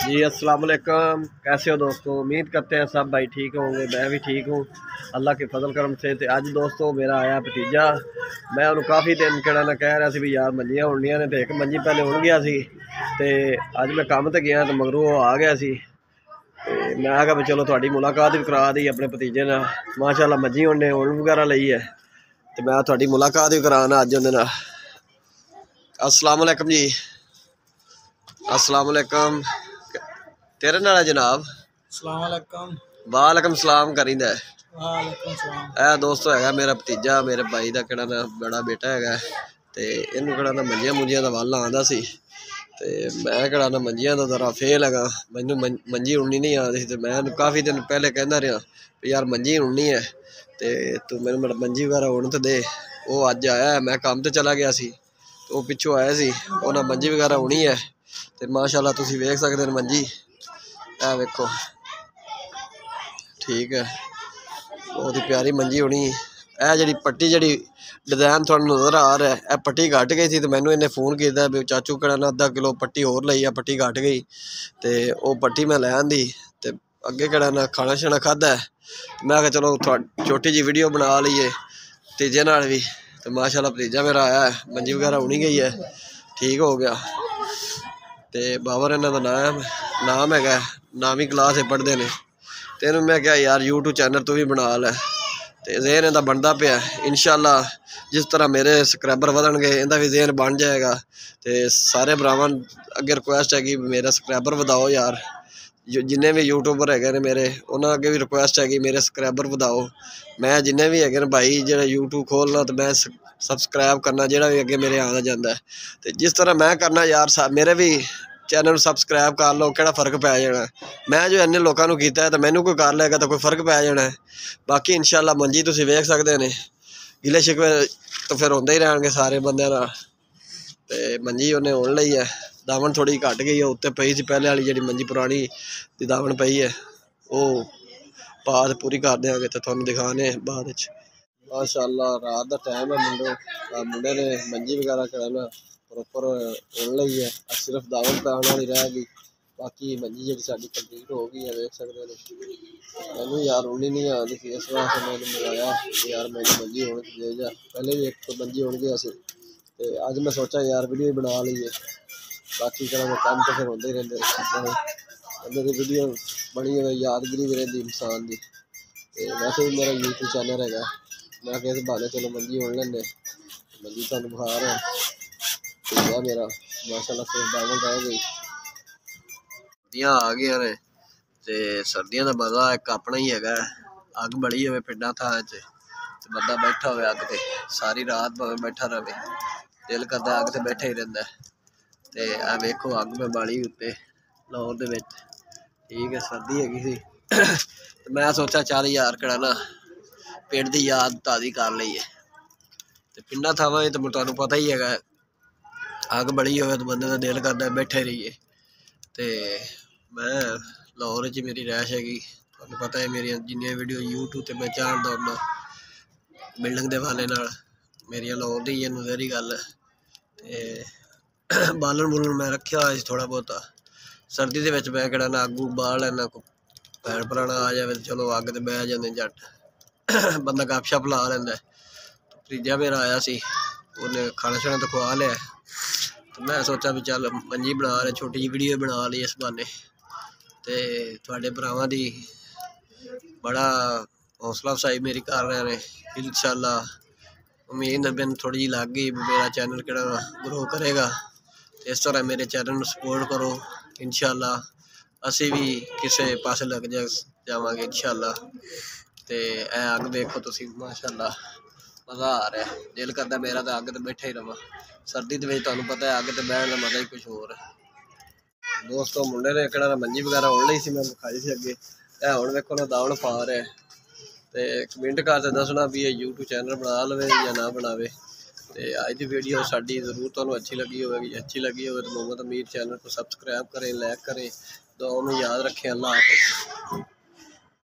जी अस्सलाम वालेकुम। कैसे हो दोस्तों? उम्मीद करते हैं सब भाई ठीक होंगे। मैं भी ठीक हूँ अल्लाह के फजल करम से। तो अज दोस्तों मेरा आया भतीजा। मैं उन्होंने काफ़ी दिन कहना ना कह रहा भी यार मंजियाँ उड़नियाँ ने, तो एक मंजी पहले उड़ गया सी ते अज मैं काम तो गया तो मगरों वो आ गया सी। ते मैं आखा भी चलो थोड़ी मुलाकात भी करा दी अपने भतीजे ने। माशाअल्लाह मंजी उन्हें उड़ वगैरह ली है, तो मैं थोड़ी मुलाकात भी कराना अज उन्हें नाल। अस्सलाम वालेकुम जी। अस्सलाम वालेकुम। तेरे नाल है जनाब? अस्सलाम वालेकुम। वालेकुम सलाम करींदा है। वालेकुम सलाम। ਇਹ ਦੋਸਤੋ ਹੈਗਾ ਮੇਰਾ ਭਤੀਜਾ, ਮੇਰੇ ਭਾਈ ਦਾ ਕਿਹੜਾ ਨਾ ਬੜਾ ਬੇਟਾ ਹੈਗਾ, ਤੇ ਇਹਨੂੰ ਕਿਹੜਾ ਨਾ ਮੰਜੀਆਂ ਮੁੰਜੀਆਂ ਦਾ ਵੱਲ ਆਉਂਦਾ ਸੀ, ਤੇ ਮੈਂ ਕਿਹੜਾ ਨਾ ਮੰਜੀਆਂ ਦਾ ਜ਼ਰਾ ਫੇਲ ਹੈਗਾ। ਮੈਨੂੰ ਮੰਜੀ ਉੜਨੀ ਨਹੀਂ ਆਉਂਦੀ ਸੀ, ਤੇ ਮੈਂ ਇਹਨੂੰ ਕਾਫੀ ਦਿਨ ਪਹਿਲੇ ਕਹਿੰਦਾ ਰਿਹਾ ਵੀ ਯਾਰ ਮੰਜੀ ਉੜਨੀ ਹੈ, ਤੇ ਤੂੰ ਮੈਨੂੰ ਮੰਜੀ ਵਗੈਰਾ ਉੜਨ ਤੇ ਦੇ। ਉਹ ਅੱਜ ਆਇਆ, ਮੈਂ ਕੰਮ ਤੇ ਚਲਾ ਗਿਆ ਸੀ, ਉਹ ਪਿੱਛੋਂ ਆਇਆ ਸੀ, ਉਹਨਾਂ ਮੰਜੀ ਵਗੈਰਾ ਉਣੀ ਹੈ। ਤੇ ਮਾਸ਼ਾਅੱਲਾ ਤੁਸੀਂ ਵੇਖ ਸਕਦੇ ਹੋ ਮੰਜੀ, ਇਹ ਵੇਖੋ ठीक है, बहुत ही प्यारी मंजी होनी। यह जी पट्टी जी डिजाइन थोड़ा नज़र आ रहा है, यह पट्टी घट गई थी, तो मैंने इन्हें फोन किया भी चाचू कड़ा ना अद्धा किलो पट्टी होर लई आ, पट्टी घट गई तो वह पट्टी मैं लै आंदी, तो अगे कड़ा ना खाना शाना खादा है। मैं आखिया चलो छोटी जी वीडियो बना लीए भतीजे नाल भी। तो माशाअल्लाह भतीजा मेरा आया है, मंजी वगैरह उनी गई है, ठीक हो गया। तो बाबर इन्हों का नाम है, 9वीं क्लास से पढ़ते हैं। तेन मैं क्या यार यूट्यूब चैनल तू भी बना लै, तो ज़हन इहदा बनता पिया। इंशाअल्लाह जिस तरह मेरे सबसक्राइबर वधणगे इहदा भी ज़हन बन जाएगा। तो सारे भरावां अगे रिक्वेस्ट है कि मेरा सबसक्राइबर वधाओ यार, जिन्ने भी यूट्यूबर है मेरे उन्होंने अगे भी रिक्वेस्ट है कि मेरे सबसक्राइबर वधाओ। मैं जिन्ने भी है भाई जो यूट्यूब खोलना, तो मैं सबसक्राइब करना जोड़ा भी अगे मेरे आना जाता है, तो जिस तरह मैं करना यार मेरे भी चैनल सबसक्राइब कर लो, क्या फर्क पै जाना। मैं जो इन्ने लोगों को किया तो मैनू कोई कर लेगा तो कोई फर्क पै जाना है। बाकी इंशाअल्लाह मंजी तुसीं वेख सकते हैं, गिले शिकवे तो फिर होंदे ही रहणगे सारे बंदे नाल। ते मंजी उन्हें उड़ लई है, दावण थोड़ी घट गई है, उत्ते पई सी पहले वाली जी मंजी पुरानी दी दावण पई है, वो बात पूरी कर देंगे तो तुहानूं दिखाने बाद विच। माशाअल्लाह रात का टाइम है, मुंडे ने मंजी वगैरह कराना प्रॉपर उड़ लई है, सिर्फ दावण पैण वाली रह गई, बाकी मंजी जी साडी कंप्लीट हो गई है। देख सकते हैं मैनू यार उड़नी नहीं आती थी, इस वास्ते मैंने मंगाया यार मैंने मंजी उड़ दे जा। पहले भी एक मंजी उड़ गया सी, तो अज मैं सोचा यार वीडियो बना लीए। बाकी करा मैं काम तो फिर होंदे ही रहिंदे, बंदे दी वीडियो बनी हुई यादगिरी भी रहिंदी इंसान दी। ते वैसे भी मेरा यूट्यूब चैनल है, मैं किस बहाने चलो मंजी उड़ लैंदे। मंजी तुहानूं बुखा रहा है मेरा, माशाअल्लाह फिर दावण रह गई। सर्दियाँ आ गई ने, तो सर्दियों का मज़ा एक अपना ही है। अग बड़ी हो पिंडा थां च, तो बंदा बैठा हो अग ते सारी रात भावें बैठा रहे, दिल करता अग ते बैठा ही रहिंदा। ते आ वेखो अग मैं बाली उत्ते लाहौर दे विच, ठीक है सर्दी हैगी सी। तो मैं सोचा चल यार कड़ा ना पिंड दी याद ताज़ी कर लईए। तो पिंडा थावां तो तुहानूं पता ही है, अग बड़ी हो तो बंदे का दिल करता बैठे रहिए। तो मैं लाहौर च मेरी रैश हैगी, तुहानूं पता है मेरी जिन्नियां वीडियो यूट्यूब ते मैं चाढ़दा हुंदा बिल्डिंग दे हवाले नाल, मेरियां लाहौर दी है नज़री गल। ते बालन बुलन मैं रखा हुआ थोड़ा बहुता, सर्दी दे विच मैं किहड़ा ना अग्गू बाल लैना, भैन भराना आ जाए तो चलो अग ते बह जांदे झट बंदा गप शप ला लैंदा। भतीजा मेरा आया सी, उन्हें खाना शाना तो खुआ लिया, तो मैं सोचा भी चल मंजी बना रहे छोटी जी वीडियो बना ली इस बहाने। तो थोड़े भरावां दी बड़ा हौसला अफजाई मेरी कर रहे हैं, इंशाअल्लाह उम्मीद मैनूं थोड़ी जी लग गई मेरा चैनल किहड़ा ग्रो करेगा। तो इस तरह मेरे चैनल में सपोर्ट करो, इंशाअल्लाह असी भी किसी पासे लग जावांगे इंशाअल्लाह। तो यह अग देखो तुसीं माशाअल्लाह मज़ा आ रहा है, दिल करता मेरा तो अग तो बैठा ही रहा। सर्दी के तुहानूं पता है अग तो बहन का मज़ा ही कुछ होर है। दोस्तों मुंडे ने किहड़ा मंजी वगैरह उड़ लई सी, मैं विखाई सी अगे, हुण वेखो ना दावण पा रहा है। तो कमेंट करके दसना भी ये यूट्यूब चैनल बना लवे या ना बनावे। तो अज की वीडियो साडी जरूर तुहानूं अच्छी लगी होगी, अच्छी लगी हो तो मोहम्मद अमीर चैनल को सबसक्राइब करें, लाइक करें, दुआ में याद रखें। अल्लाह हाफ़िज़।